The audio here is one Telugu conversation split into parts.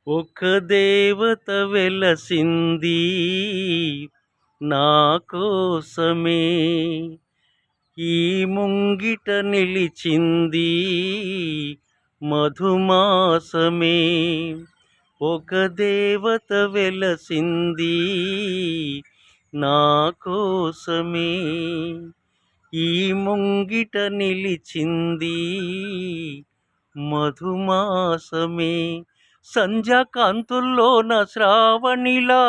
ఒక దేవత వెలసింది నా కోసమే, ఈ ముంగిట నిలిచింది మధుమాసమే. ఒక దేవత వెలసింది నా కోసమే, ఈ ముంగిట నిలిచింది మధుమాసమే. సంధ్యాకాంతుల్లోన శ్రావణిలా,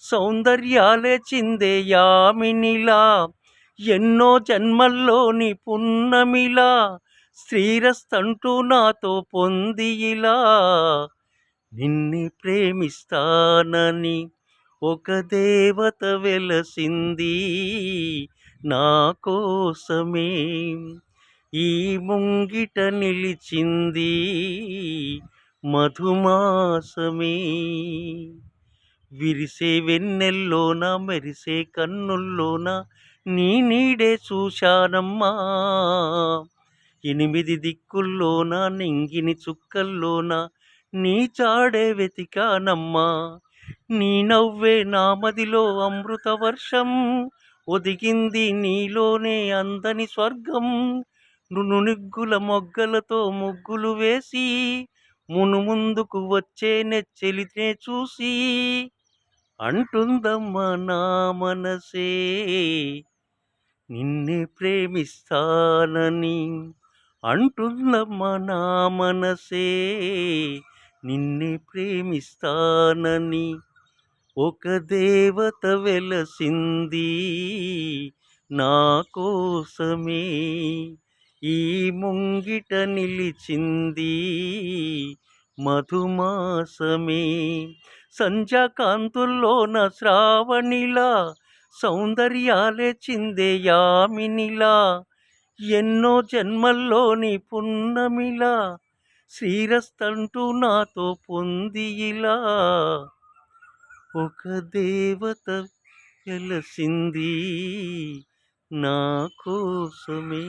సౌందర్యాలే చిందే యామినిలా, ఎన్నో జన్మల్లోని పున్నమిలా, శ్రీరస్తంటూ నాతో పొంది ఇలా, నిన్ను ప్రేమిస్తానని ఒక దేవత వెలసింది నా కోసమే, ఈ ముంగిట నిలిచింది మధుమాసమే. విరిసే వెన్నెల్లోన మెరిసే కన్నుల్లోన నీ నీడే చూశానమ్మా, 8 దిక్కుల్లోన నింగిని చుక్కల్లోన నీ చాడే వెతికానమ్మా. నీ నవ్వే నా మదిలో అమృత వర్షం, ఒదిగింది నీలోనే అందని స్వర్గం. నునుగుల మొగ్గలతో ముగ్గులు వేసి, మునుముందుకు వచ్చే నెచ్చెలినే చూసి, అంటుందమ్మా నా మనసే నిన్నే ప్రేమిస్తానని, అంటుందమ్మా నా మనసే నిన్నే ప్రేమిస్తానని. ఒక దేవత వెలసింది నా కోసమే, ఈ ముంగిట నిలిచింది మధుమాసమే. సంధ్యాకాంతుల్లోన శ్రావణిలా, సౌందర్యాలే చిందే యామినిలా, ఎన్నో జన్మల్లోని పున్నమిలా, శ్రీరస్తంటూ నాతో పొంది ఇలా, ఒక దేవత వెలసింది నా కోసమే.